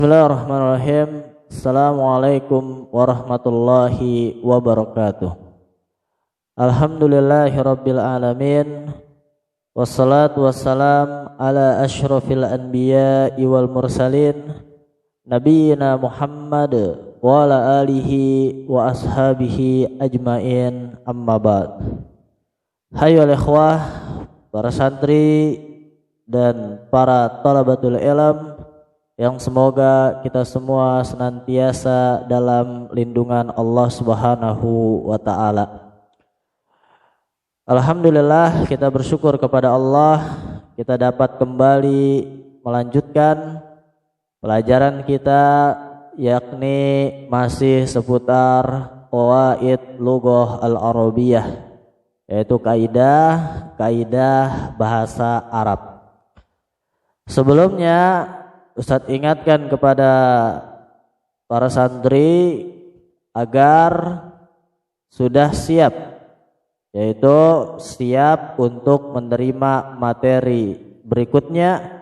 Bismillahirrahmanirrahim. Assalamualaikum warahmatullahi wabarakatuh. Alhamdulillahirabbil alamin. Wassalatu wassalam ala asyrafil anbiya'i wal mursalin nabiyina Muhammad wa ala alihi wa ashabihi ajmain, amma ba'd. Hayyul ikhwah, para santri dan para thalabatul ilm yang semoga kita semua senantiasa dalam lindungan Allah Subhanahu wa taala. Alhamdulillah, kita bersyukur kepada Allah kita dapat kembali melanjutkan pelajaran kita, yakni masih seputar qawaid lughah al-arabiyah, yaitu kaidah bahasa Arab. Sebelumnya Ustadz ingatkan kepada para santri agar sudah siap, yaitu siap untuk menerima materi berikutnya,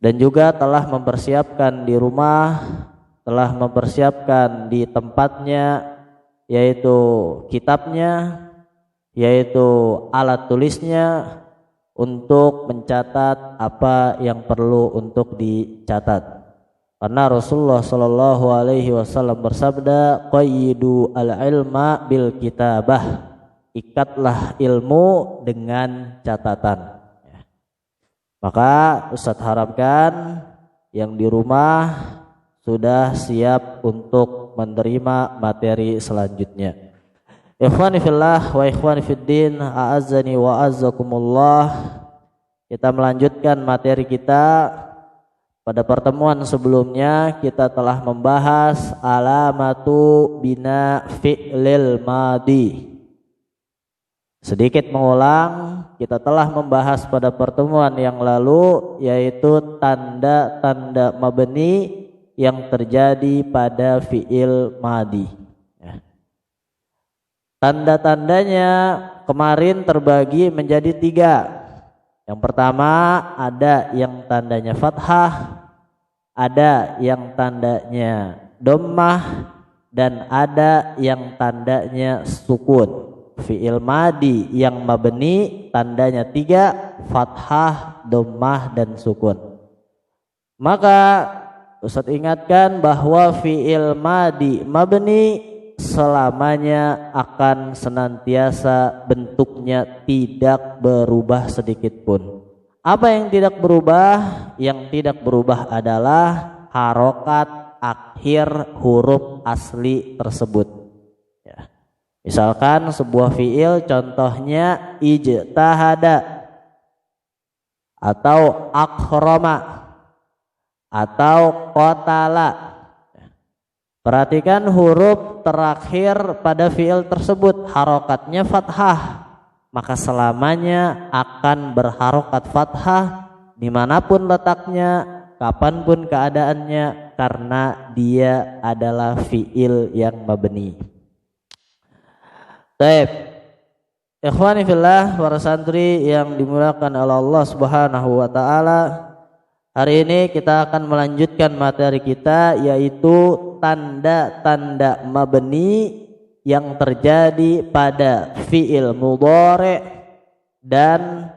dan juga telah mempersiapkan di rumah, telah mempersiapkan di tempatnya, yaitu kitabnya, yaitu alat tulisnya, untuk mencatat apa yang perlu untuk dicatat. Karena Rasulullah Shallallahu Alaihi Wasallam bersabda, qayyidu al-ilma bil kitabah, ikatlah ilmu dengan catatan. Maka Ustadz harapkan yang di rumah sudah siap untuk menerima materi selanjutnya. Ikhwani fillah wa ikhwani fiddin, a'azzani wa azzakumullah. Kita melanjutkan materi kita. Pada pertemuan sebelumnya kita telah membahas alamatu bina fi'lil madi. Sedikit mengulang, kita telah membahas pada pertemuan yang lalu, yaitu tanda-tanda mabni yang terjadi pada fi'il madi. Tanda-tandanya kemarin terbagi menjadi 3. Yang pertama, ada yang tandanya fathah, ada yang tandanya dhammah, dan ada yang tandanya sukun. Fi'il madi yang mabni tandanya 3, fathah, dhammah, dan sukun. Maka Ustadz ingatkan bahwa fi'il madi mabni selamanya akan senantiasa bentuknya tidak berubah sedikit pun. Apa yang tidak berubah? Yang tidak berubah adalah harokat akhir huruf asli tersebut. Ya. Misalkan sebuah fiil, contohnya ijtahada atau akhrama atau qatala. Perhatikan huruf terakhir pada fiil tersebut harokatnya fathah, maka selamanya akan berharokat fathah dimanapun letaknya, kapanpun keadaannya, karena dia adalah fiil yang mabni. Baik, ikhwani fillah, para santri yang dimuliakan oleh Allah Subhanahu wa taala, hari ini kita akan melanjutkan materi kita, yaitu tanda-tanda mabni yang terjadi pada fi'il mudhari' dan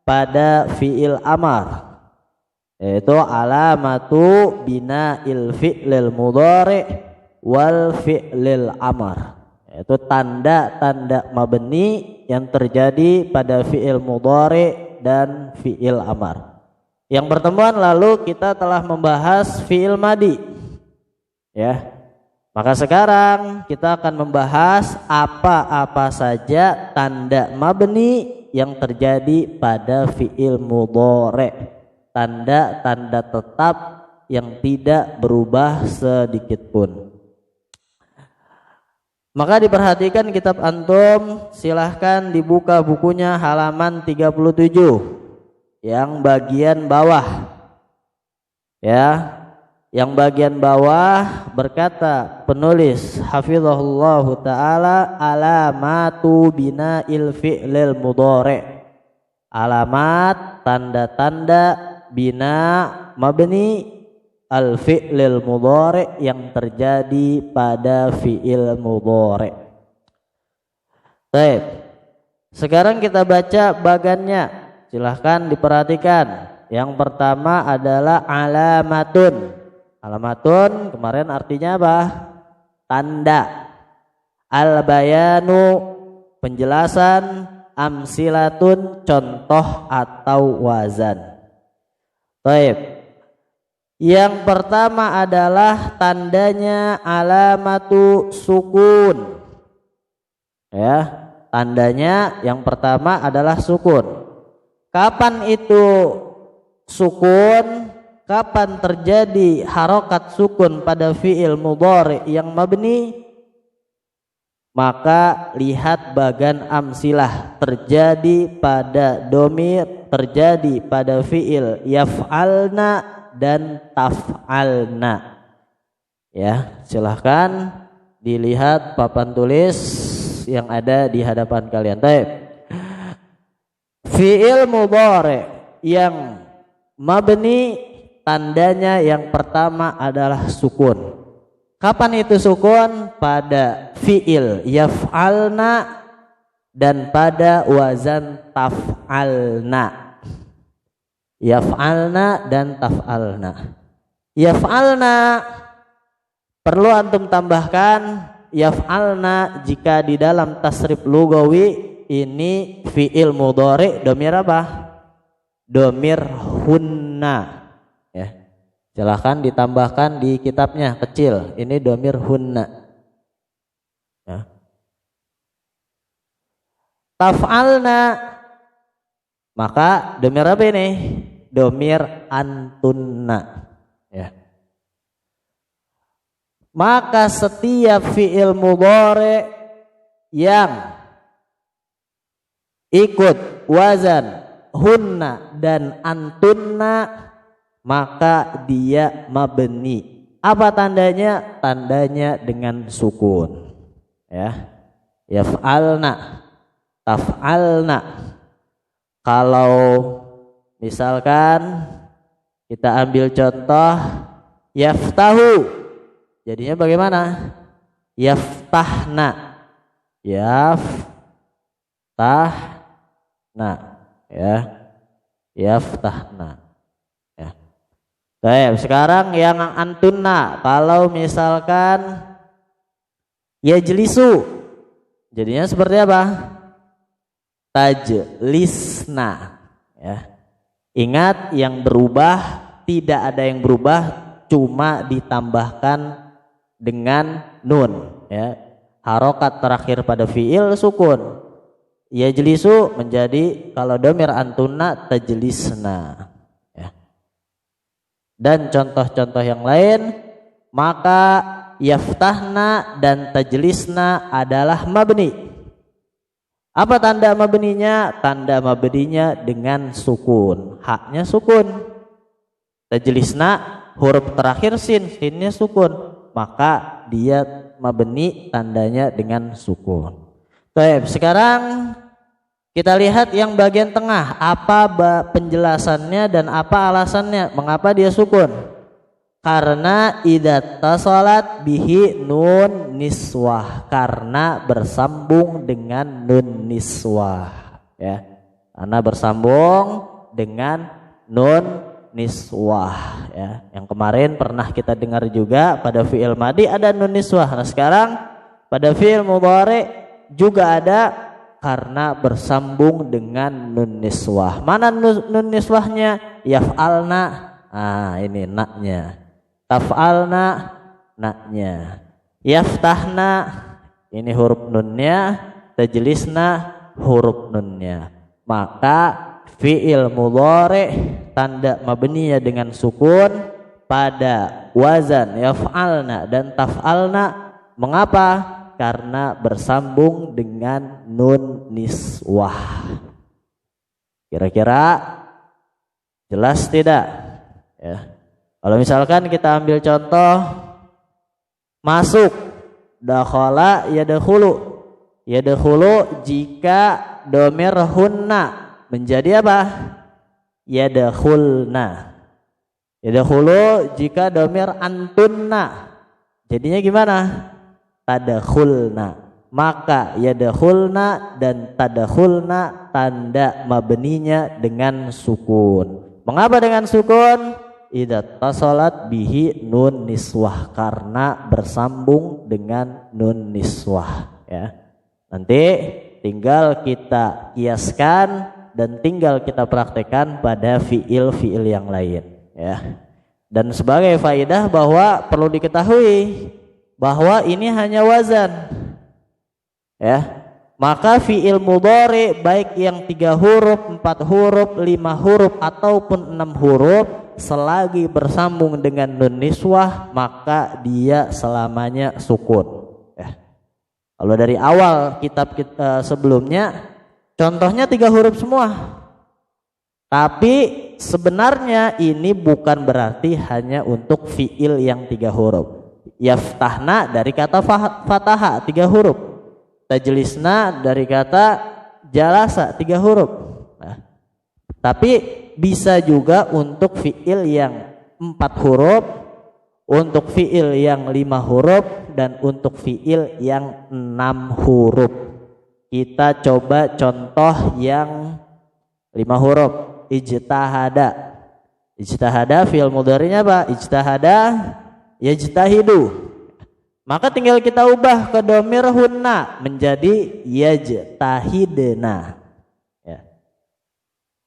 pada fi'il amar, yaitu alamatu bina'il fi'lil mudhari' wal fi'lil amar, yaitu tanda-tanda mabni yang terjadi pada fi'il mudhari' dan fi'il amar. Yang pertemuan lalu kita telah membahas fi'il madi. Ya, maka sekarang kita akan membahas apa-apa saja tanda mabni yang terjadi pada fi'il mudhari', tanda-tanda tetap yang tidak berubah sedikit pun. Maka diperhatikan kitab antum, silahkan dibuka bukunya halaman 37 yang bagian bawah. Ya, yang bagian bawah berkata penulis hafizahullahu ta'ala, alamatu bina'il fi'lil mudhari', alamat tanda-tanda bina mabni al-fi'lil mudhari yang terjadi pada fi'il mudhari. Baik. Sekarang kita baca bagannya. Silahkan diperhatikan. Yang pertama adalah alamatun. Alamatun kemarin artinya apa? Tanda. Al-bayanu penjelasan, amsilatun contoh atau wazan. Baik. Yang pertama adalah tandanya alamatu sukun. Ya, tandanya yang pertama adalah sukun. Kapan itu sukun? Kapan terjadi harokat sukun pada fi'il mudhari yang mabni? Maka lihat bagan amsilah, terjadi pada domir, terjadi pada fi'il yaf'alna dan taf'alna. Ya, silahkan dilihat papan tulis yang ada di hadapan kalian. Baik. Fi'il mudhari yang mabni tandanya yang pertama adalah sukun. Kapan itu sukun? Pada fi'il yaf'alna dan pada wazan taf'alna. Yaf'alna dan taf'alna. Yaf'alna perlu antum tambahkan yaf'alna jika di dalam tasrif lugawi ini fi'il mudhari domir apa? Domir hunna. Ya. Silahkan ditambahkan di kitabnya kecil. Ini domir hunna. Ya. Taf'alna maka domir apa ini? Domir antunna. Ya. Maka setiap fi'il mudhari yang ikut wazan hunna dan antunna maka dia mabni. Apa tandanya? Tandanya dengan sukun. Ya. Yaf'alna, taf'alna. Kalau misalkan kita ambil contoh yaftahu, jadinya bagaimana? Yaftahna. Yaftahna. Ya. Yaftahna. Ya. Baik, sekarang yang antunna, kalau misalkan yajlisu, jadinya seperti apa? Tajlisna. Ya. Ingat yang berubah, tidak ada yang berubah, cuma ditambahkan dengan nun. Ya. Harokat terakhir pada fiil sukun. Yajlisu menjadi kalau domir antunna tajlisna. Ya. Dan contoh-contoh yang lain, maka yaftahna dan tajlisna adalah mabni. Apa tanda mabninya? Tanda mabninya dengan sukun. Haknya sukun. Tajlisna huruf terakhir sin, sinnya sukun. Maka dia mabni tandanya dengan sukun. Baik, sekarang kita lihat yang bagian tengah. Apa penjelasannya dan apa alasannya? Mengapa dia sukun? Karena idza tasalat bihi nun niswah, karena bersambung dengan nun niswah, ya. Karena bersambung dengan nun niswah, ya. Yang kemarin pernah kita dengar juga pada fi'il madi ada nun niswah. Nah, sekarang pada fi'il mudhari juga ada karena bersambung dengan nun niswah. Mana nun niswahnya? Yaf'alna. Ah, ini naknya. Taf'alna, naknya. Yaftahna, ini huruf nunnya. Tajlisna, huruf nunnya. Maka fi'il mudhari tanda mabninya dengan sukun pada wazan yaf'alna dan taf'alna. Mengapa? Karena bersambung dengan nun niswah. Kira-kira jelas tidak? Ya. Kalau misalkan kita ambil contoh masuk, dakhala yadkhulu. Yadkhulu jika domir hunna menjadi apa? Yadkhulna. Yadkhulu jika domir antunna, jadinya gimana? Tadkhulna. Maka yadkhulna dan tadkhulna tanda mabninya dengan sukun. Mengapa dengan sukun? Idza tasalat bihi nun niswah, karena bersambung dengan nun niswah, ya. Nanti tinggal kita kiaskan dan tinggal kita praktekkan pada fiil-fiil yang lain, ya. Dan sebagai faidah bahwa perlu diketahui bahwa ini hanya wazan, ya. Maka fiil mudhari baik yang 3 huruf, 4 huruf, 5 huruf ataupun 6 huruf, selagi bersambung dengan nun niswah maka dia selamanya sukun, ya. Kalau dari awal kitab kita sebelumnya contohnya 3 huruf semua. Tapi sebenarnya ini bukan berarti hanya untuk fiil yang 3 huruf. Yaftahna dari kata fataha 3 huruf. Tajlisna dari kata jalasa 3 huruf. Nah, tapi bisa juga untuk fiil yang 4 huruf, untuk fiil yang 5 huruf, dan untuk fiil yang 6 huruf. Kita coba contoh yang 5 huruf. Ijtahada. Ijtahada fiil mudhari'nya apa? Ijtahada yajtahidu. Maka tinggal kita ubah ke domir hunna menjadi yajtahidna, ya.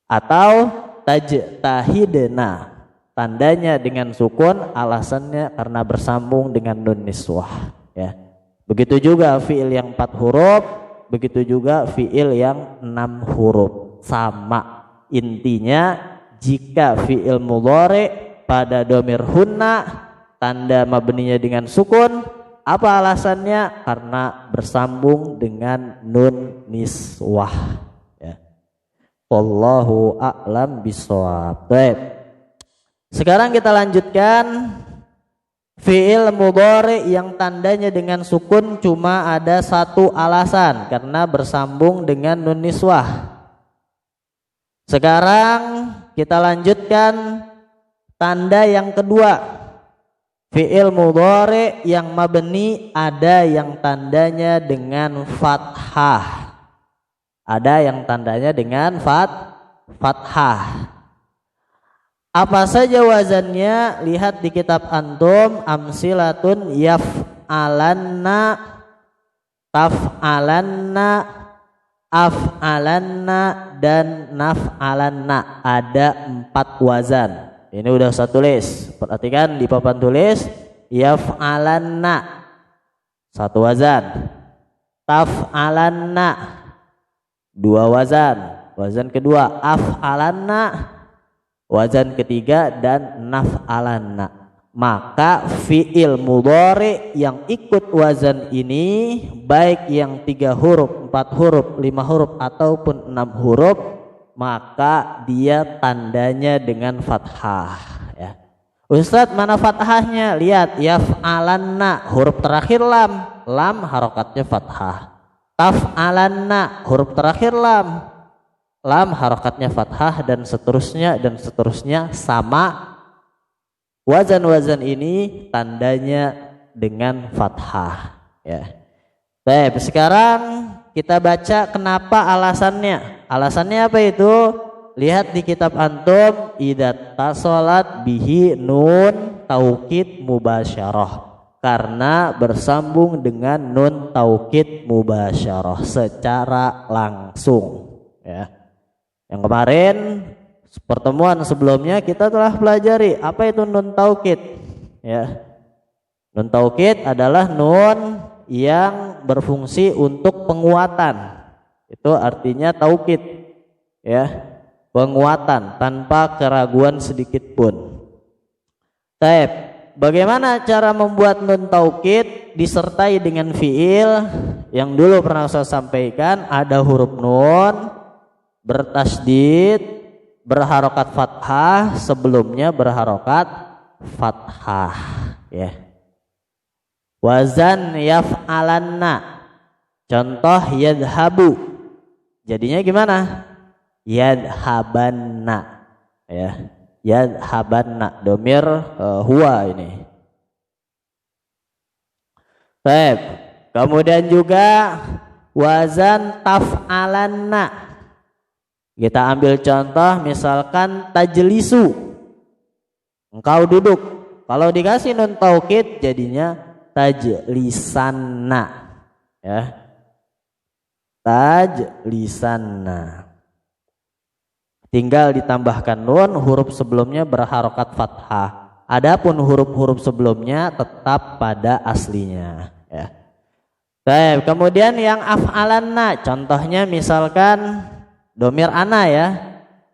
Atau tajtahidna. Tandanya dengan sukun, alasannya karena bersambung dengan nun niswah, ya. Begitu juga fiil yang 4 huruf, begitu juga fiil yang 6 huruf. Sama intinya, jika fiil mudhari pada domir hunna tanda mabninya dengan sukun, apa alasannya? Karena bersambung dengan nun niswah, ya. Wallahu a'lam bishawab. Baik. Sekarang kita lanjutkan fiil mudhari yang tandanya dengan sukun cuma ada 1 alasan, karena bersambung dengan nun niswah. Sekarang kita lanjutkan tanda yang kedua. Fiil mudhari yang mabni ada yang tandanya dengan fathah. Ada yang tandanya dengan fathah. Apa saja wazannya? Lihat di kitab antum, amsilatun yaf'alanna, taf'alanna, af'alanna, dan naf'alanna. Ada 4 wazan. Ini udah saya tulis. Perhatikan di papan tulis, yaf'alanna 1 wazan, taf'alanna 2 wazan, wazan kedua af'alanna, wazan ketiga, dan naf'alanna. Maka fiil mudhari yang ikut wazan ini baik yang 3 huruf, 4 huruf, 5 huruf ataupun 6 huruf, maka dia tandanya dengan fathah, ya. Ustadz, mana fathahnya? Lihat, yaf'alanna huruf terakhir lam, lam harokatnya fathah. Taf'alanna huruf terakhir lam, lam harokatnya fathah, dan seterusnya sama. Wazan-wazan ini tandanya dengan fathah, ya. Baik, sekarang kita baca kenapa alasannya. Alasannya apa itu? Lihat di kitab antum, idza tasalat bihi nun taukid mubasyarah, karena bersambung dengan nun taukid mubasyarah secara langsung, ya. Yang kemarin pertemuan sebelumnya kita telah pelajari apa itu nun taukid, ya. Nun taukid adalah nun yang berfungsi untuk penguatan. Itu artinya taukid, ya, penguatan tanpa keraguan sedikit pun. Baik, bagaimana cara membuat nun taukid disertai dengan fiil? Yang dulu pernah saya sampaikan, ada huruf nun bertasydid, berharokat fathah, sebelumnya berharokat fathah, ya. Wazan yaf'alanna, contoh yadhabu, jadinya gimana? Yadhabanna, ya. yadhabanna, domir huwa ini. Baik. Kemudian juga wazan taf'alanna. Kita ambil contoh misalkan tajlisu, engkau duduk. Kalau dikasih nun taukid jadinya tajlisanna, ya, tajlisanna. Tinggal ditambahkan nun, huruf sebelumnya berharokat fathah. Adapun huruf-huruf sebelumnya tetap pada aslinya, ya. Baik, kemudian yang af'alanna, contohnya misalkan domir ana, ya.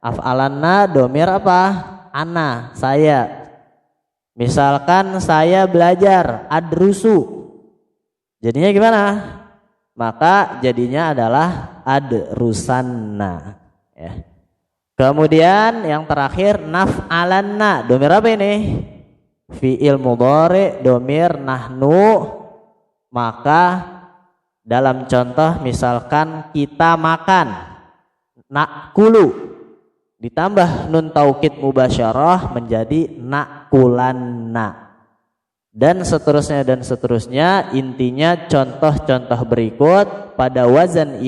Af'alanna domir apa? Ana, saya. Misalkan saya belajar, adrusu. Jadinya gimana? Maka jadinya adalah adrusanna, ya. Kemudian yang terakhir naf'alanna, domir apa ini? Fi'il mudhari, domir nahnu. Maka dalam contoh misalkan kita makan, nakulu, ditambah nun taukid mubasyarah menjadi nakulanna, dan seterusnya. Intinya contoh-contoh berikut pada wazan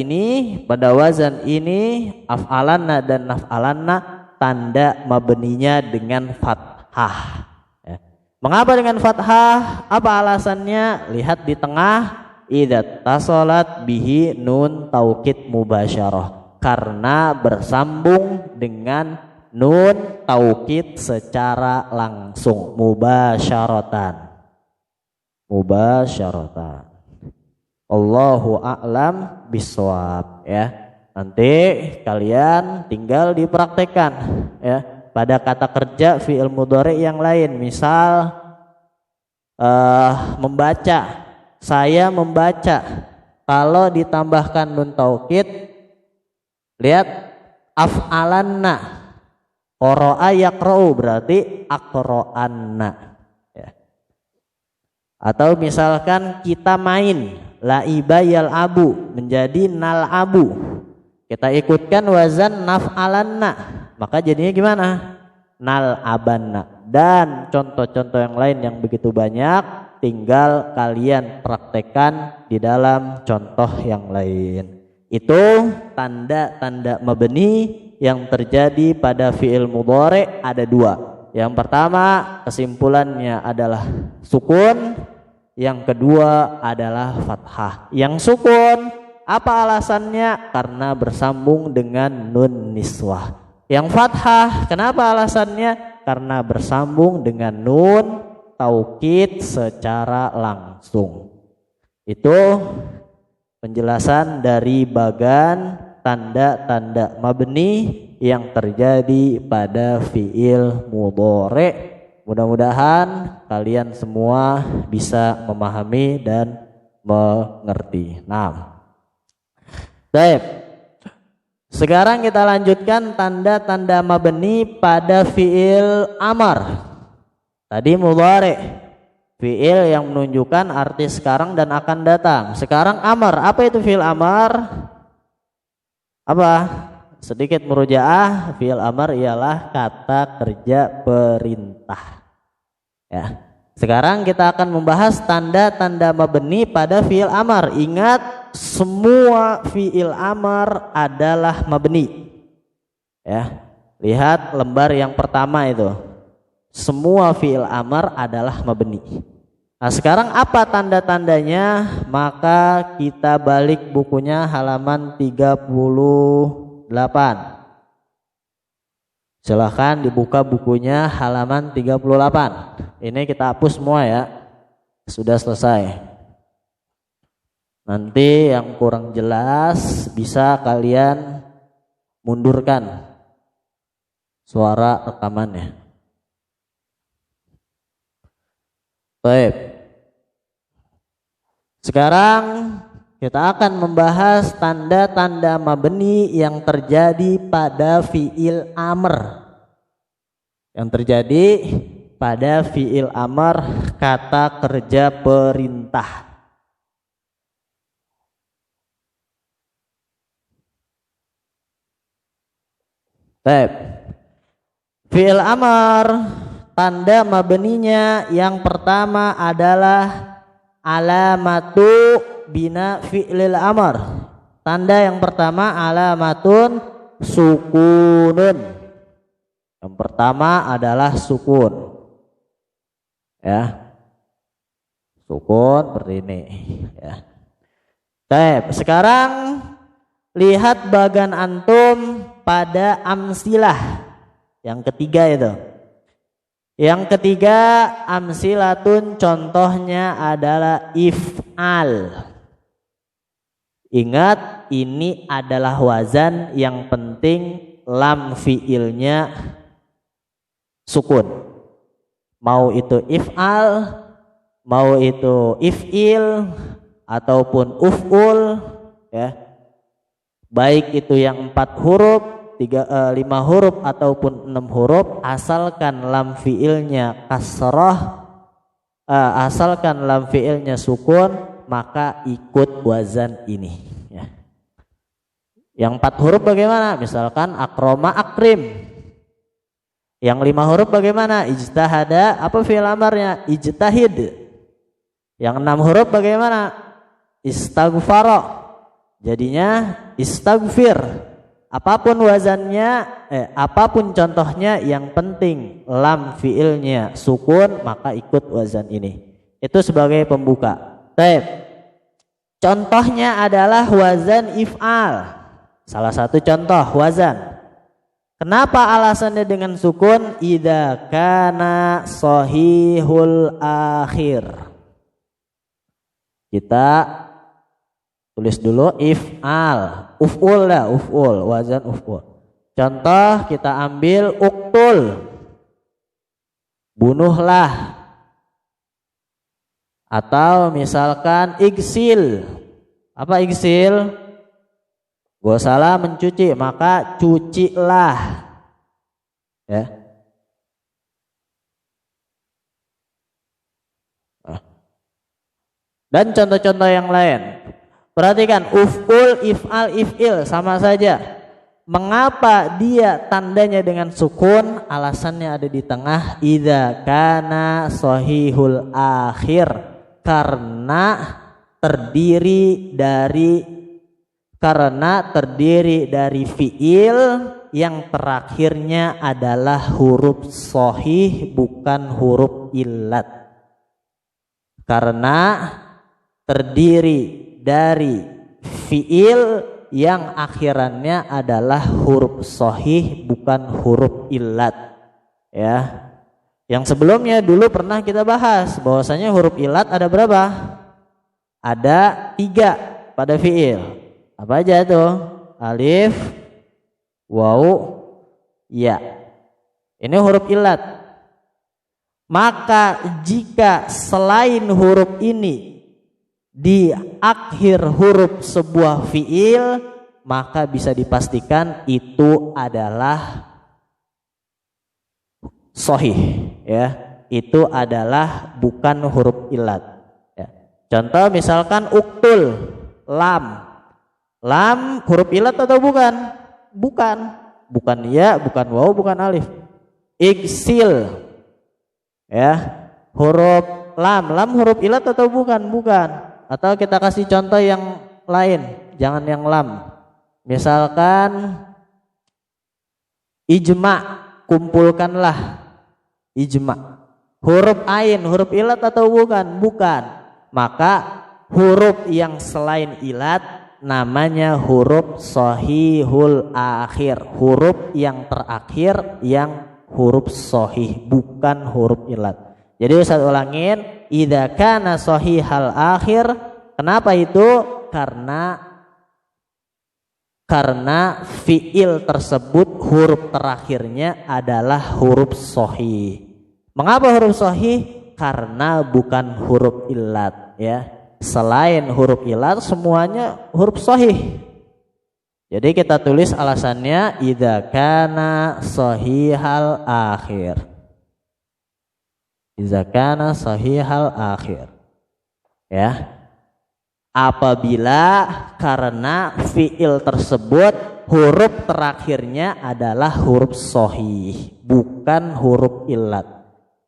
ini af'alanna dan naf'alanna tanda mabninya dengan fathah, ya. Mengapa dengan fathah? Apa alasannya? Lihat di tengah, idza tasalat bihi nun taukid mubasyarah, karena bersambung dengan nun taukid secara langsung, mubasyaratan. Allahu a'lam bishawab, ya. Nanti kalian tinggal dipraktekkan, ya, pada kata kerja fi'il mudhari yang lain. Misal membaca, saya membaca. Kalau ditambahkan nun taukid, lihat af'alanna, qara'a yaqra'u berarti aqra'anna, ya. Atau misalkan kita main, la'iba yal'abu menjadi nal'abu. Kita ikutkan wazan naf'alanna, maka jadinya gimana? Nal'abanna. Dan contoh-contoh yang lain yang begitu banyak, tinggal kalian praktekkan di dalam contoh yang lain. Itu tanda-tanda mabni yang terjadi pada fi'il mudhari ada dua. Yang pertama kesimpulannya adalah sukun, yang kedua adalah fathah. Yang sukun apa alasannya? Karena bersambung dengan nun niswah. Yang fathah kenapa alasannya? Karena bersambung dengan nun taukid secara langsung. Itu penjelasan dari bagan tanda-tanda mabni yang terjadi pada fi'il mudhari. Mudah-mudahan kalian semua bisa memahami dan mengerti. Nah, baik. Sekarang kita lanjutkan tanda-tanda mabni pada fi'il amar. Tadi mudhari, fi'il yang menunjukkan arti sekarang dan akan datang. Sekarang amar, apa itu fi'il amar? Apa? Sedikit murojaah, fi'il amar ialah kata kerja perintah, ya. Sekarang kita akan membahas tanda-tanda mabni pada fi'il amar. Ingat, semua fi'il amar adalah mabni, ya. Lihat lembar yang pertama itu. Semua fi'il amar adalah mabni. Nah, sekarang apa tanda-tandanya? Maka kita balik bukunya halaman 38. Silahkan dibuka bukunya halaman 38. Ini kita hapus semua, ya. Sudah selesai. Nanti yang kurang jelas bisa kalian mundurkan suara rekamannya. Baik. Sekarang kita akan membahas tanda-tanda mabni yang terjadi pada fi'il amr. Yang terjadi pada fi'il amr, kata kerja perintah. Baik. Fi'il amar tanda mabninya yang pertama adalah alamatu bina fi'lil amar. Tanda yang pertama alamatun sukunun. Yang pertama adalah sukun. Ya. Sukun seperti ini, ya. Baik, sekarang lihat bagan antum pada amsilah. Yang ketiga itu. Yang ketiga amsilatun contohnya adalah if'al. Ingat ini adalah wazan yang penting lam fi'ilnya sukun. Mau itu if'al, mau itu if'il ataupun uf'ul, ya. Baik itu yang 4 huruf, 5 huruf ataupun 6 huruf, asalkan lam fi'ilnya kasrah, asalkan lam fi'ilnya sukun, maka ikut wazan ini, ya. Yang 4 huruf bagaimana? Misalkan akroma akrim. Yang 5 huruf bagaimana? Ijtahada, apa fi'il amarnya? Ijtahid. Yang 6 huruf bagaimana? Istaghfara. Jadinya istaghfir. Apapun wazannya, apapun contohnya, yang penting lam fiilnya sukun, maka ikut wazan ini. Itu sebagai pembuka. Baik. Contohnya adalah wazan if'al. Salah satu contoh wazan. Kenapa alasannya dengan sukun? Idza kana sahihul akhir. Kita tulis dulu if'al, uf'ul lah, uf'ul, wazan uf'ul. Contoh kita ambil uktul, bunuhlah. Atau misalkan igsil, apa igsil? Gosala mencuci, maka cucilah, ya. Dan contoh-contoh yang lain. Perhatikan uf'ul, if'al, if'il sama saja. Mengapa dia tandanya dengan sukun? Alasannya ada di tengah. Idza kana sahihul akhir, karena terdiri dari fi'il yang terakhirnya adalah huruf sahih, bukan huruf illat. Karena terdiri dari fi'il yang akhirannya adalah huruf sahih, bukan huruf illat, ya. Yang sebelumnya dulu pernah kita bahas bahwasanya huruf illat ada berapa? Ada 3 pada fi'il. Apa aja itu? Alif, waw, ya. Ini huruf illat. Maka jika selain huruf ini di akhir huruf sebuah fi'il, maka bisa dipastikan itu adalah sahih, ya. Itu adalah bukan huruf illat, ya. Contoh misalkan uktul, lam. Lam huruf illat atau bukan? Bukan. Bukan ya, bukan waw, bukan alif. Iksil, ya. Huruf lam huruf illat atau bukan? Bukan. Atau kita kasih contoh yang lain, jangan yang lam. Misalkan ijma, kumpulkanlah. Ijma. Huruf ain, huruf ilat atau bukan? Bukan. Maka huruf yang selain ilat namanya huruf sahihul akhir. Huruf yang terakhir yang huruf sahih, bukan huruf ilat. Jadi saya ulangin, idza kana sahihal akhir. Kenapa itu? Karena fi'il tersebut huruf terakhirnya adalah huruf sahih. Mengapa huruf sahih? Karena bukan huruf illat, ya. Selain huruf illat semuanya huruf sahih. Jadi kita tulis alasannya idza kana sahihal akhir. Idza kana sahihal akhir, ya. Apabila karena fi'il tersebut huruf terakhirnya adalah huruf shahih, bukan huruf illat.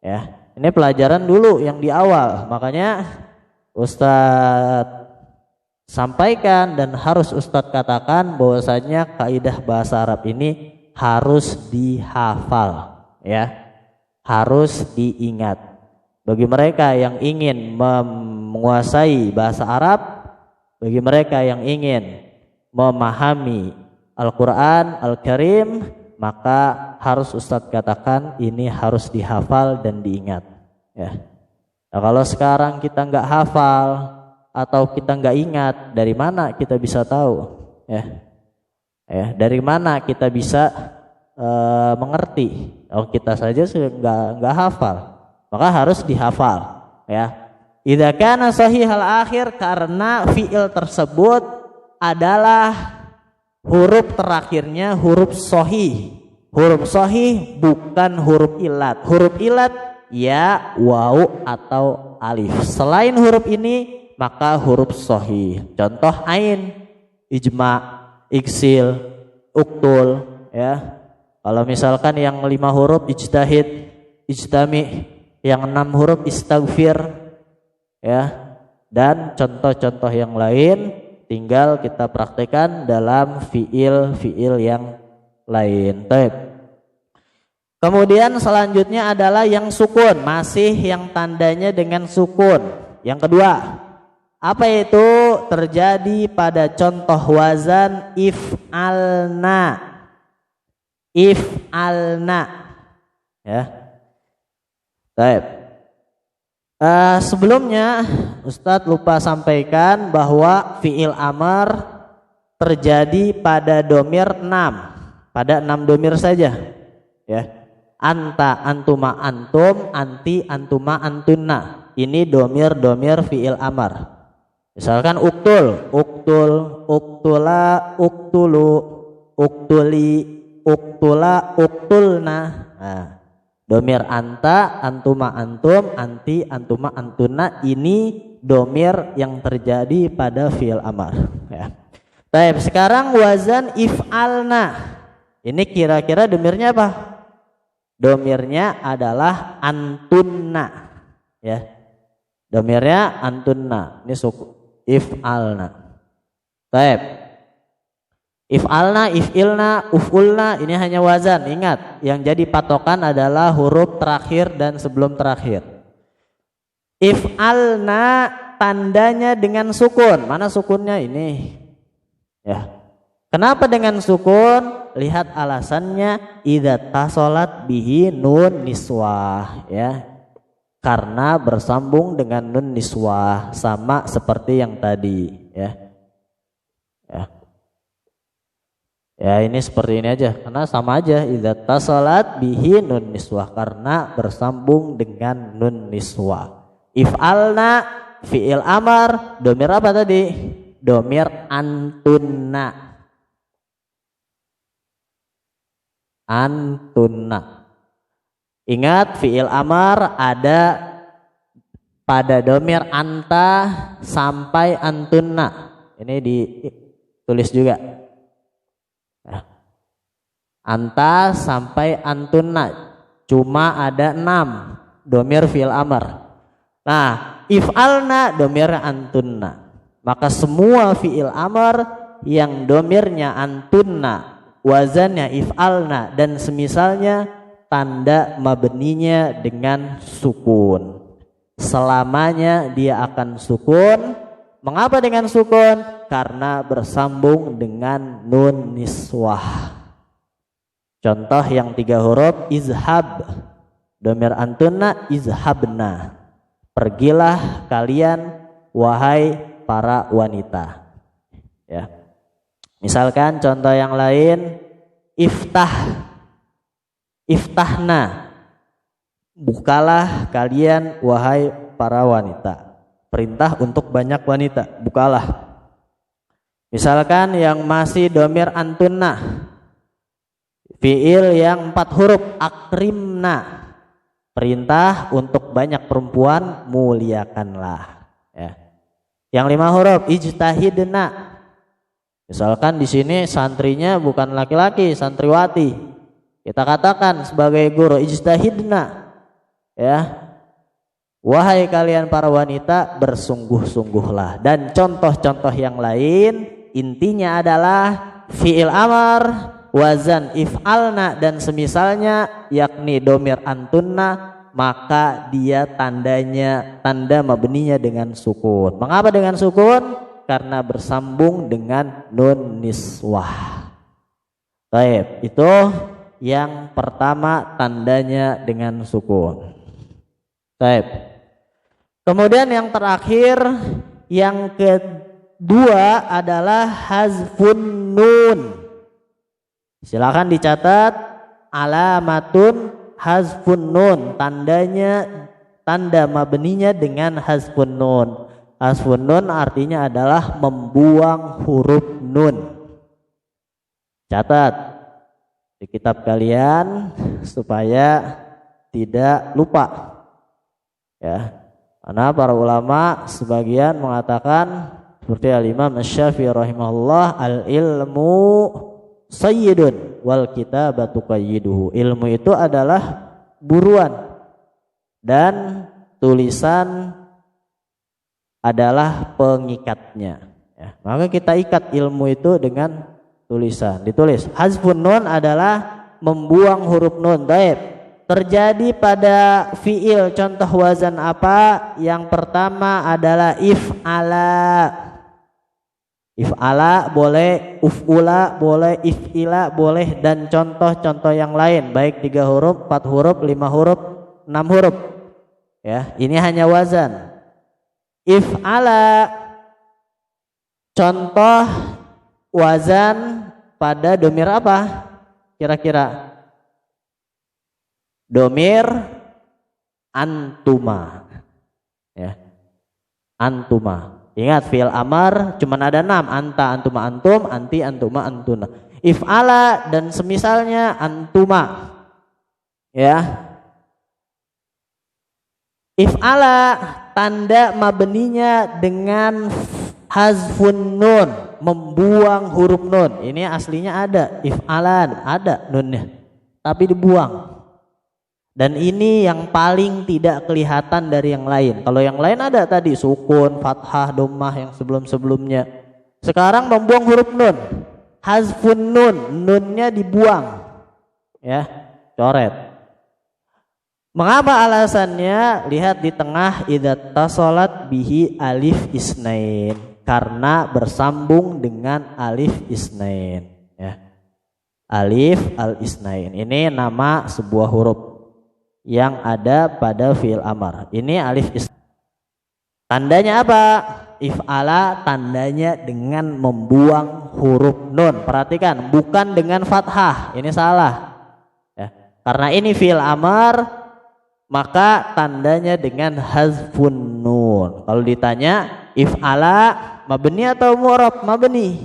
Ya, ini pelajaran dulu yang di awal. Makanya Ustadz sampaikan dan harus Ustadz katakan bahwasanya kaidah bahasa Arab ini harus dihafal, ya, harus diingat. Bagi mereka yang ingin menguasai bahasa Arab, bagi mereka yang ingin memahami Al-Quran Al-Karim, maka harus Ustadz katakan ini harus dihafal dan diingat, ya. Nah, kalau sekarang kita nggak hafal atau kita nggak ingat, dari mana kita bisa tahu, ya? Ya, dari mana kita bisa mengerti? Kalau kita saja nggak hafal, maka harus dihafal, ya. Idza kana sahihal akhir, karena fiil tersebut adalah huruf terakhirnya huruf sahih. Huruf sahih bukan huruf illat. Huruf illat ya, waw atau alif. Selain huruf ini maka huruf sahih. Contoh ain, ijma, iksil, uktul, ya. Kalau misalkan yang 5 huruf ijtahid, ijtami, yang 6 huruf istaghfir, ya. Dan contoh-contoh yang lain tinggal kita praktekkan dalam fiil-fiil yang lain. Baik. Kemudian selanjutnya adalah yang sukun, masih yang tandanya dengan sukun. Yang kedua, apa itu? Terjadi pada contoh wazan if'alna. If'alna, ya. Baik. Sebelumnya Ustadz lupa sampaikan bahwa fi'il amar terjadi pada domir 6, pada 6 domir saja, ya. Anta, antuma, antum, anti, antuma, antunna. Ini domir fi'il amar. Misalkan uktul, uktul, uktula, uktulu, uktuli, uktula, uktulna. Nah, domir anta, antuma, antum, anti, antuma, antunna, ini domir yang terjadi pada fi'il amar, ya. Baik, sekarang wazan if'alna. Ini kira-kira domirnya apa? Domirnya adalah antunna, ya. Domirnya antunna. Ini suku if'alna. Baik. If'alna, if'ilna, uf'ulna, ini hanya wazan. Ingat, yang jadi patokan adalah huruf terakhir dan sebelum terakhir. If'alna tandanya dengan sukun. Mana sukunnya ini? Ya. Kenapa dengan sukun? Lihat alasannya, idza tasolat bihi nun niswah, ya. Karena bersambung dengan nun niswah, sama seperti yang tadi, ya. Ya. Ya, ini seperti ini aja, karena sama aja, idza tasolat bihi nun niswah, karena bersambung dengan nun niswah. If'alna fi'il amar, domir apa tadi? Domir antunna. Antunna. Ingat, fi'il amar ada pada domir anta sampai antunna. Ini ditulis juga. Anta sampai antunna. Cuma ada 6 domir fi'il amar. Nah, if'alna domir antunna. Maka semua fi'il amar yang domirnya antunna, wazannya if'alna, dan semisalnya, tanda mabninya dengan sukun. Selamanya dia akan sukun. Mengapa dengan sukun? Karena bersambung dengan nun niswah. Contoh yang 3 huruf, izhab, domir antunna, izhabna. Pergilah kalian wahai para wanita, ya. Misalkan contoh yang lain, iftah, iftahna, bukalah kalian wahai para wanita. Perintah untuk banyak wanita, bukalah. Misalkan yang masih domir antunna, fiil yang 4 huruf, akrimna, perintah untuk banyak perempuan, muliakanlah, ya. Yang 5 huruf, ijtahidna, Misalkan di sini santrinya bukan laki-laki, santriwati. Kita katakan sebagai guru, ijtahidna, ya. Wahai kalian para wanita, bersungguh-sungguhlah. Dan contoh-contoh yang lain intinya adalah fi'il amar, wazan if'alna dan semisalnya, yakni domir antunna, maka dia tanda mabninya dengan sukun. Mengapa dengan sukun? Karena bersambung dengan nun niswah. Baik, itu yang pertama tandanya dengan sukun. Baik. Kemudian yang terakhir, yang kedua adalah hazfun nun. Silakan dicatat, alamatun hazfun nun, tanda mabninya dengan hazfun nun. Hazfun nun artinya adalah membuang huruf nun. Catat di kitab kalian supaya tidak lupa, ya. Karena para ulama sebagian mengatakan seperti Al-Imam Asy-Syafi'i rahimahullah, al-ilmu sayyidun wal kitabatu qayyiduhu. Ilmu itu adalah buruan dan tulisan adalah pengikatnya, ya. Maka kita ikat ilmu itu dengan tulisan. Ditulis hazfun nun adalah membuang huruf nun. Baik. Terjadi pada fiil, contoh wazan apa? Yang pertama adalah if'ala. If'ala boleh, uf'ula boleh, if'ila boleh, dan contoh-contoh yang lain baik 3 huruf, 4 huruf, 5 huruf, 6 huruf. Ya, ini hanya wazan. If'ala contoh wazan pada domir apa? Kira-kira domir antuma, ya, antuma. Ingat fi'il amar cuman ada 6, anta, antuma, antum, anti, antuma, antuna. If'ala dan semisalnya antuma, ya. If'ala tanda mabninya dengan hazfun nun, membuang huruf nun. Ini aslinya ada, if'alan ada nunnya, tapi dibuang. Dan ini yang paling tidak kelihatan dari yang lain. Kalau yang lain ada tadi sukun, fathah, dhammah yang sebelum-sebelumnya. Sekarang membuang huruf nun. Hazfun nun, nunnya dibuang. Ya, coret. Mengapa alasannya? Lihat di tengah, idza tasalat bihi alif isnain. Karena bersambung dengan alif isnain, ya. Alif al isnain. Ini nama sebuah huruf yang ada pada fi'il amar. Ini alif is. Tandanya apa? If'ala tandanya dengan membuang huruf nun. Perhatikan, bukan dengan fathah. Ini salah, ya. Karena ini fi'il amar, maka tandanya dengan hazfun nun. Kalau ditanya if'ala mabni atau mu'rab? Mabni.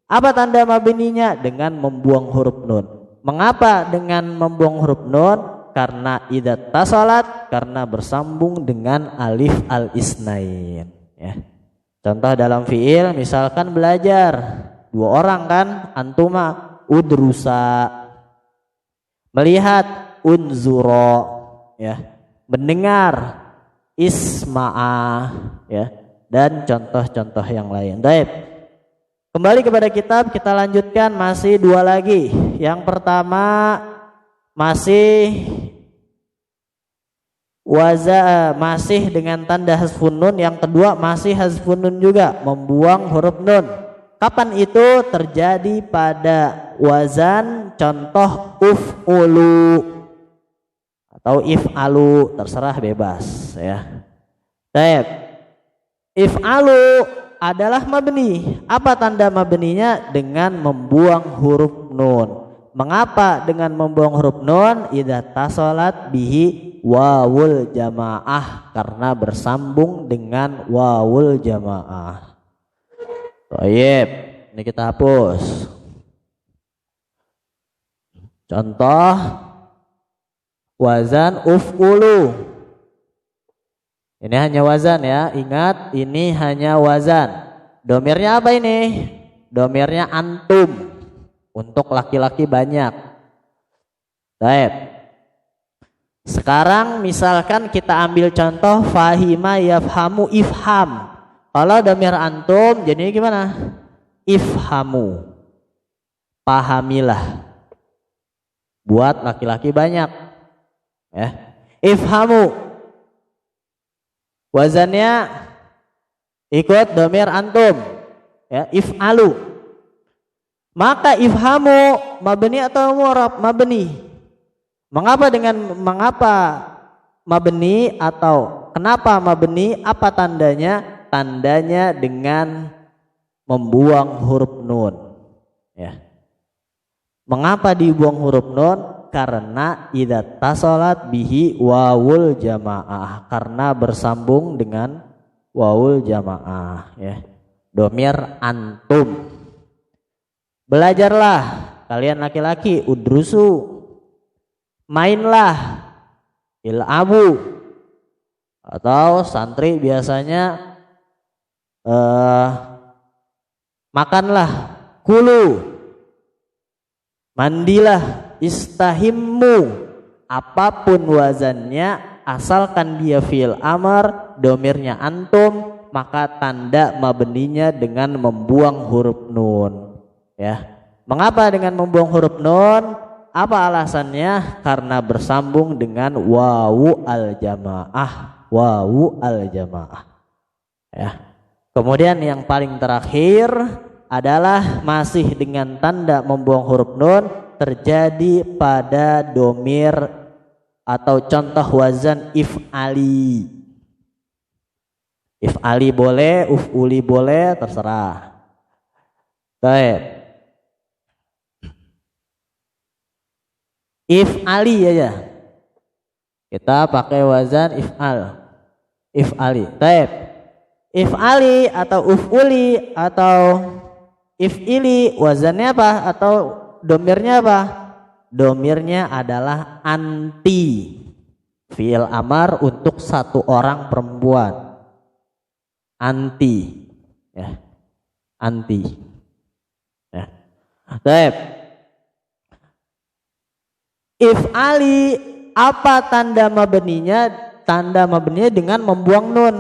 Apa tanda mabninya? Dengan membuang huruf nun. Mengapa dengan membuang huruf nun? Karena idza tasalat, karena bersambung dengan alif al isnain, ya. Contoh dalam fiil, misalkan belajar 2 orang kan, antuma udrusa, melihat unzuro, ya, mendengar isma'a, ya, dan contoh-contoh yang lain. Baik. Kembali kepada kitab, kita lanjutkan, masih 2 lagi. Yang pertama masih masih dengan tanda hazfun nun. Yang kedua masih hazfun nun juga, membuang huruf nun. Kapan itu terjadi? Pada wazan contoh uf'ulu atau if'alu, terserah, bebas, ya. Baik. If'alu adalah mabni. Apa tanda mabninya? Dengan membuang huruf nun. Mengapa dengan membuang huruf nun? Idza tasalat bihi wawul jamaah, karena bersambung dengan wawul jamaah. Baik, ini kita hapus. Contoh wazan uf'ulu. Ini hanya wazan, ya. Ingat, ini hanya wazan. Domirnya apa ini? domirnya antum untuk laki-laki banyak. Baik. Sekarang misalkan kita ambil contoh fahima yafhamu ifham. Kalau domir antum jadinya gimana? Ifhamu, pahamilah. Buat laki-laki banyak, ya. Ifhamu, wazannya ikut domir antum, ya. If'alu, maka ifhamu mabni atau mu'rab? Mabni. Mengapa mabni atau kenapa mabni? Apa tandanya? Tandanya dengan membuang huruf nun, ya. Mengapa dibuang huruf nun? Karena idza tasalat bihi wawul jamaah, karena bersambung dengan wawul jamaah, ya. Domir antum. Belajarlah kalian laki-laki, udrusu, mainlah, ilabu, atau santri biasanya makanlah, kulu, mandilah, istahimmu. Apapun wazannya asalkan dia fi'il amr, domirnya antum, maka tanda mabninya dengan membuang huruf nun, ya. Mengapa dengan membuang huruf nun? Apa alasannya? Karena bersambung dengan wawu al jamaah, wawu al jamaah, ya. Kemudian yang paling terakhir adalah masih dengan tanda membuang huruf nun, terjadi pada domir atau contoh wazan if'ali. If'ali boleh, uf'uli boleh, terserah. Baik. If'ali aja. Kita pakai wazan if'al. If'ali. Baik. If'ali atau uf'uli atau if'ili wazannya apa atau domirnya apa? Domirnya adalah anti, fi'il amar untuk satu orang perempuan. Anti, ya. Anti, ya. Baik. If'ali apa tanda mabninya? Tanda mabninya dengan membuang nun,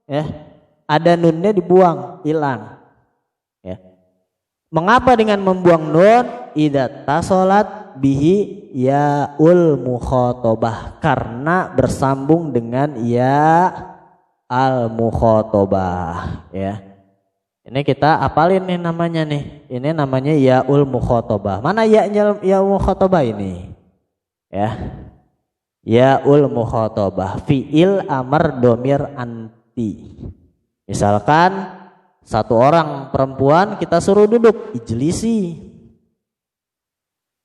ya. Ada nunnya dibuang, hilang, ya. Mengapa dengan membuang nun? Idza tasalat bihi yaul mukhatabah, karena bersambung dengan ya al mukhatabah, ya. Ini kita apalin nih namanya nih. Ini namanya yaul mukhatabah. Mana ya-nya yaul mukhatabah ini? Ya. Yaul mukhatabah fi'il amr domir anti. Misalkan satu orang perempuan kita suruh duduk, ijlisi.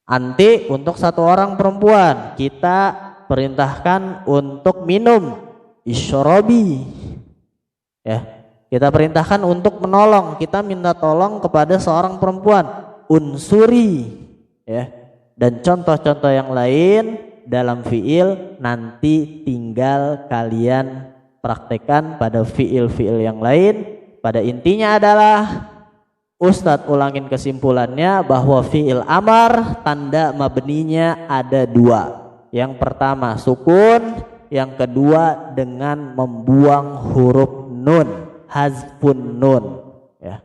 Anti untuk satu orang perempuan kita perintahkan untuk minum, isyrobi, ya. Kita perintahkan untuk menolong, kita minta tolong kepada seorang perempuan, unsuri, ya. Dan contoh-contoh yang lain dalam fi'il nanti tinggal kalian praktekkan pada fi'il-fi'il yang lain. Pada intinya adalah Ustadz ulangin kesimpulannya bahwa fi'il amar tanda mabninya ada dua. Yang pertama sukun, yang kedua dengan membuang huruf nun, hazfun nun, ya.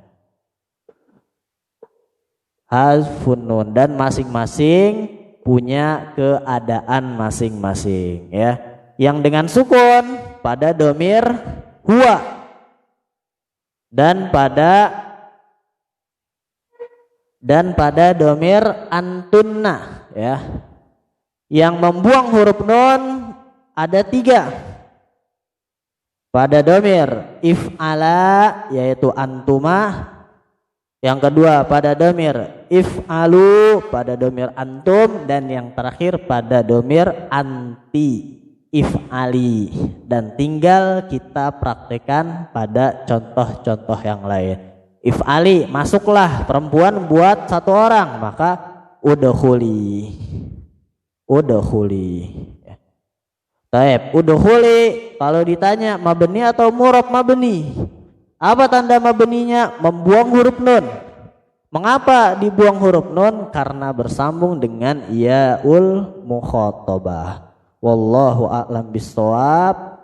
Hazfun nun, dan masing-masing punya keadaan masing-masing, ya. Yang dengan sukun pada domir huwa, dan pada domir antunna, ya. Yang membuang huruf nun ada tiga. Pada domir if'ala yaitu antuma. Yang kedua pada domir if'alu pada domir antum, dan yang terakhir pada domir anti if'ali. Dan tinggal kita praktekkan pada contoh-contoh yang lain. If'ali, masuklah perempuan buat satu orang, maka udkhuli. Taib, udkhuli kalau ditanya mabni atau murab mabni. Apa tanda mabninya? Membuang huruf nun. Mengapa dibuang huruf nun? Karena bersambung dengan yaul mukhatabah. Wallahu a'lam bishawab.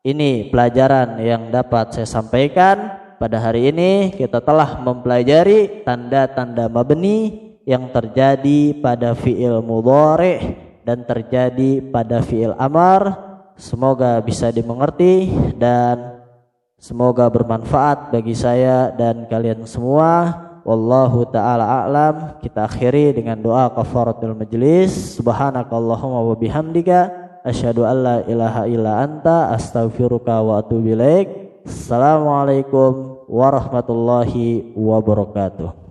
Ini pelajaran yang dapat saya sampaikan pada hari ini. Kita telah mempelajari tanda-tanda mabni yang terjadi pada fi'il mudhari' dan terjadi pada fi'il amar. Semoga bisa dimengerti dan semoga bermanfaat bagi saya dan kalian semua. Wallahu ta'ala a'lam. Kita akhiri dengan doa kafaratul majlis. Subhanakallahumma wa bihamdika asyhadu an la ilaha illa anta astaghfiruka wa atubu ilaik. Assalamualaikum warahmatullahi wabarakatuh.